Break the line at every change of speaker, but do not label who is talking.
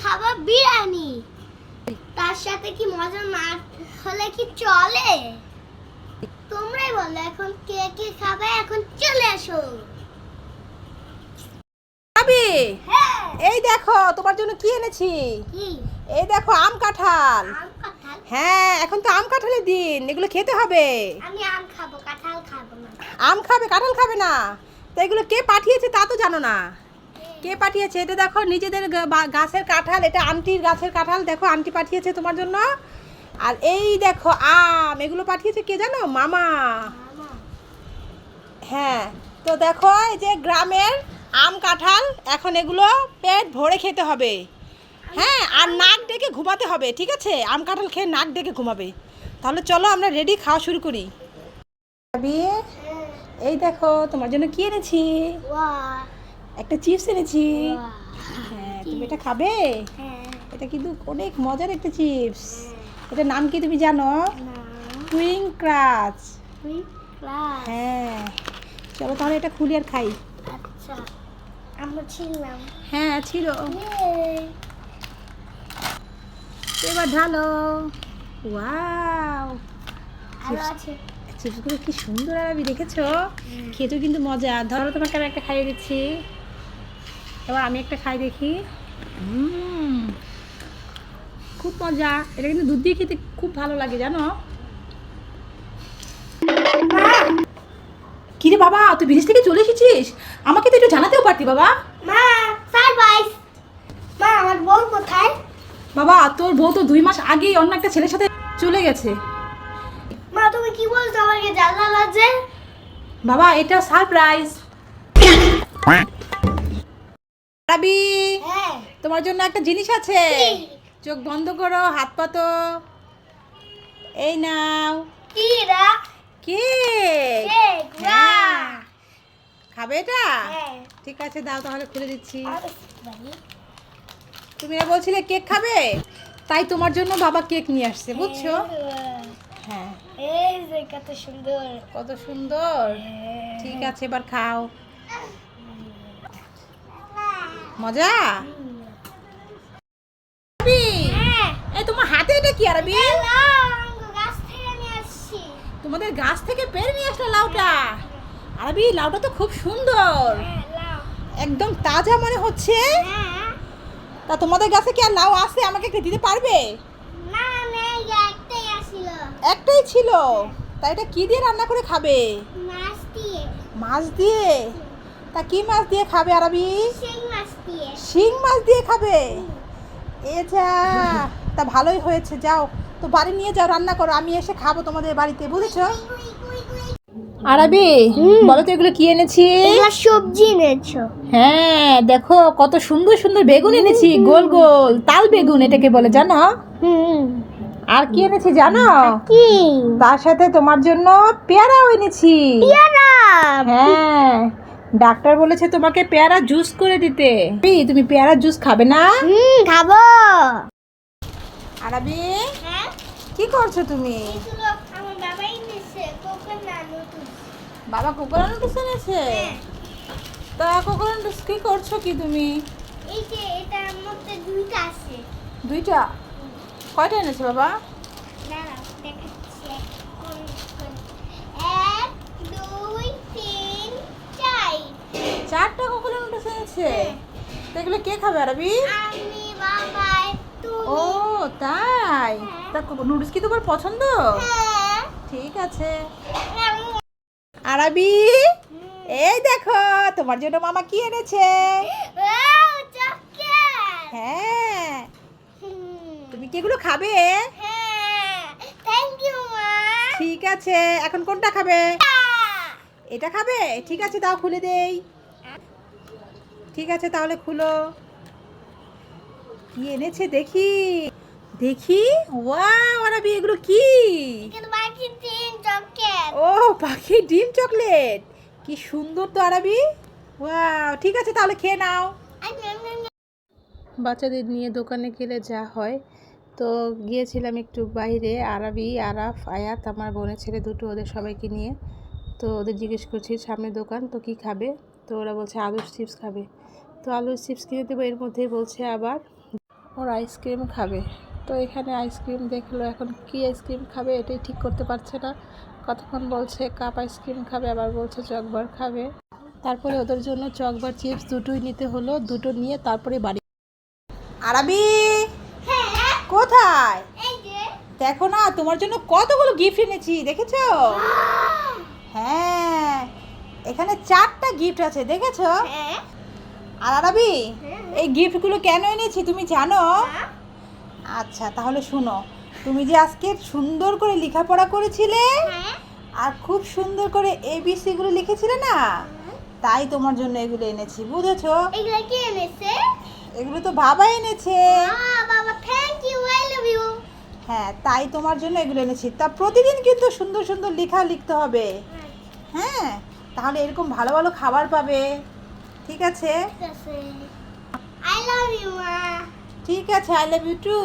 খাবো বিরিয়ানি। তার সাথে কি মজা না হলে কি চলে? তোমরাই বলো এখন কে কে খাবে, এখন চলে আসো।
খাবি?
হ্যাঁ।
এই দেখো তোমার জন্য কি এনেছি।
কি?
এই দেখো আম কাঁঠাল।
আম কাঁঠাল?
হ্যাঁ এখন তো আম কাঁঠালের দিন, এগুলো খেতে হবে।
আমি আম খাবো, কাঁঠাল খাবো না।
আম খাবে, কাঁঠাল খাবে না? তো এগুলো কে পাঠিয়েছে তা তো জানো না। কে পাঠিয়েছে? এটা দেখো নিজেদের গাছের কাঁঠাল, এটা আন্টির গাছের কাঁঠাল। দেখো আন্টি পাঠিয়েছে তোমার জন্য। আর এই দেখো আম, এগুলো পাঠিয়েছে কে জানো? মামা।
মামা।
হ্যাঁ তো দেখো এই যে গ্রামের আম কাঁঠাল, এখন এগুলো পেট ভরে খেতে হবে। হ্যাঁ আর নাক ডেকে ঘুমাতে হবে, ঠিক আছে? আম কাঁঠাল খেয়ে নাক ডেকে ঘুমাবে। তাহলে চলো আমরা রেডি, খাওয়া শুরু করি। এই দেখো তোমার জন্য কি এনেছি।
বাহ।
একটা চিপস এনেছি।
বাহ।
হ্যাঁ তুমি এটা খাবে?
হ্যাঁ।
এটা কিন্তু অনেক মজার একটা চিপস। এটার নাম কি তুমি জানো?
না।
টুইং ক্রাচ।
তুই ক্লাস।
হ্যাঁ চলো তাহলে এটা খুলি আর খাই।
আচ্ছা, আমরা ছিলাম।
হ্যাঁ ছিল।
ইয়ে।
এবার ঢালো। ওয়াও,
ভালো আছে।
চিপসগুলো কি সুন্দর আর দেখেছো? খেতেও কিন্তু মজা। ধরো তোমাকে আমি একটা খাইয়ে দিচ্ছি, এবার আমি একটা খাই দেখি। খুব মজা। এটা কিন্তু দুধ দিয়ে খেতে খুব ভালো লাগে জানো। কিরে বাবা, তুই বিদেশ থেকে চলে এসেছিস? আমাকে তো একটু জানাতেও পারতি বাবা।
মা, সারপ্রাইজ। মা, আমার বউ কোথায়?
বাবা তোর বউ তো 2 মাস আগেই অন্য একটা ছেলের সাথে চলে গেছে।
মা, তুমি কি বলছো? আমাকে জ্বালা লাগছে।
বাবা এটা সারপ্রাইজ। রাবি,
হ্যাঁ।
তোমার জন্য একটা জিনিস আছে।
কি?
চোখ বন্ধ করো, হাত পাতো। এই নাও।
কি রা?
কেক।
কেক।
হ্যাঁ।
বাহ।
খাবে এটা?
হ্যাঁ।
ঠিক আছে দাও তাহলে খুলে দিচ্ছি।
আরে বাড়ি।
তুমি না বলছিলে কেক খাবে, তাই তোমার জন্য বাবা কেক নিয়ে আসছে বুঝছো। হ্যাঁ
এই যে কত সুন্দর।
কত সুন্দর। ঠিক আছে এবার খাও। মজা। আরবি,
হ্যাঁ।
এই তোমার হাতে এটা কি আরবি?
লাউ গাছ থেকে নিয়ে আসছি।
তোমাদের গাছ থেকে পেড়ে নিয়ে আসলো লাউটা। আরবি লাউটা তো খুব সুন্দর,
হ্যাঁ, লাউ।
একদম তাজা মনে হচ্ছে।
হ্যাঁ।
তা তোমাদের গাছে কি আর লাউ আছে? আমাকে একটু দিতে পারবে?
না, নেই, একটাই আসিল।
একটাই ছিল। তা এটা কি দিয়ে রান্না করে খাবে?
মাছ দিয়ে।
মাছ দিয়ে? তা কি মাছ দিয়ে খাবে আরবি?
শিং মাছ দিয়ে।
শিং মাছ দিয়ে খাবে? এ যা, তা ভালোই হয়েছে। যাও তো বাড়ি নিয়ে যাও, রান্না করো, আমি এসে খাবো তোমাদের বাড়িতে বুঝেছো। আরবি বলো তো এগুলো কি এনেছি?
এগুলো সবজি এনেছো?
হ্যাঁ দেখো কত সুন্দর সুন্দর বেগুন এনেছি, গোল গোল তাল বেগুন এটাকে বলে জানো। আর কি এনেছি জানো?
কি?
তার সাথে তোমার জন্য পেয়ারাও এনেছি।
পেয়ারা।
হ্যাঁ ডাক্তার বলেছে তোমাকে পেয়ারা জুস করে দিতে। তুমি পেয়ারা জুস খাবে না?
খাবো।
আরবি
হ্যাঁ।
কি করছো তুমি?
এগুলো আমার বাবাই এনেছে, কোকোনাট নুডলস।
বাবা কোকোনাট নুডলস এনেছে? তা কোকোনাট নুডলস কি করছো কি তুমি?
এই যে এটার মধ্যে দুইটা আছে।
দুইটা? কয়টা এনেছে বাবা?
দাঁড়াও দেখাচ্ছি। এক, দুই, তিন, চার।
4টা কোকোনাট নুডলস এনেছে। তো এগুলো কে খাবে আরবি?
আমি, বাবাই,
ও
তুমি।
তাই?
হ্যাঁ।
তা নুডলস কি তোমার পছন্দ?
হ্যাঁ।
ঠিক আছে। আরবি এই দেখো তোমার জন্য মামা কি এনেছে।
Wow, chocolate.
হ্যাঁ তুমি কি এগুলো খাবে?
হ্যাঁ, থ্যাংক ইউ মা।
ঠিক আছে এখন কোনটা খাবে? এটা খাবে? ঠিক আছে দাও খুলে দেই। ঠিক আছে তাহলে খুলো। কি এনেছে দেখি দেখি। ওয়াও আরবি এগুলো কি?
এখানে বাকি তিন চকলেট।
ও পাখির ডিম চকলেট, কি সুন্দর তো আরবি। ওয়াও ঠিক আছে তাহলে খেয়ে নাও। বাচ্চাদের নিয়ে দোকানে গেলে যা হয়, তো গিয়েছিলাম একটু বাইরে। আরবি, আরাফ, আয়াত, আমার বোনের ছেলে দুটো, ওদের সবাইকে নিয়ে। তো ওদের জিজ্ঞেস করছি সামনে দোকান তো কি খাবে, তো ওরা বলছে আলুর চিপস খাবে। তো আলুর চিপস কিনে দেবো, এর মধ্যেই বলছে আবার ওর আইসক্রিম খাবে। তো এখানে আইসক্রিম দেখলো, এখন কি আইসক্রিম খাবে এটাই ঠিক করতে পারছে না। কতক্ষণ বলছে কাপ আইসক্রিম খাবে, আবার বলছে চকবার খাবে। তারপরে ওদের জন্য চকবার চিপস দুটোই নিতে হলো, দুটো নিয়ে তারপরে বাড়ি। আরাবি
হ্যাঁ
কোথায়?
এই যে
দেখো না, তোমার জন্য কতগুলো গিফট এনেছি, দেখেছো? হ্যাঁ, এখানে 4টা গিফট আছে, দেখেছো?
হ্যাঁ
আর আরাবি,
হ্যাঁ।
এই গিফটগুলো কেন এনেছি তুমি জানো?
হ্যাঁ।
আচ্ছা তাহলে শোনো, তুমি যে আজকে সুন্দর করে লেখাপড়া করেছিলে
হ্যাঁ
আর খুব সুন্দর করে এবিসি গুলো লিখেছিলে না, তাই তোমার জন্য এগুলো এনেছি, বুঝেছো?
এগুলো কি এনেছে?
এগুলো তো বাবা এনেছে।
বাবা thank you, I love you.
হ্যাঁ, তাই তোমার জন্য এগুলো এনেছি। তা প্রতিদিন কিন্তু সুন্দর সুন্দর লেখা লিখতে হবে। হ্যাঁ, তাহলে এরকম ভালো ভালো খাবার পাবে, ঠিক আছে?
আই লাভ ইউ মা।
ঠিক আছে, আই লাভ ইউ টু।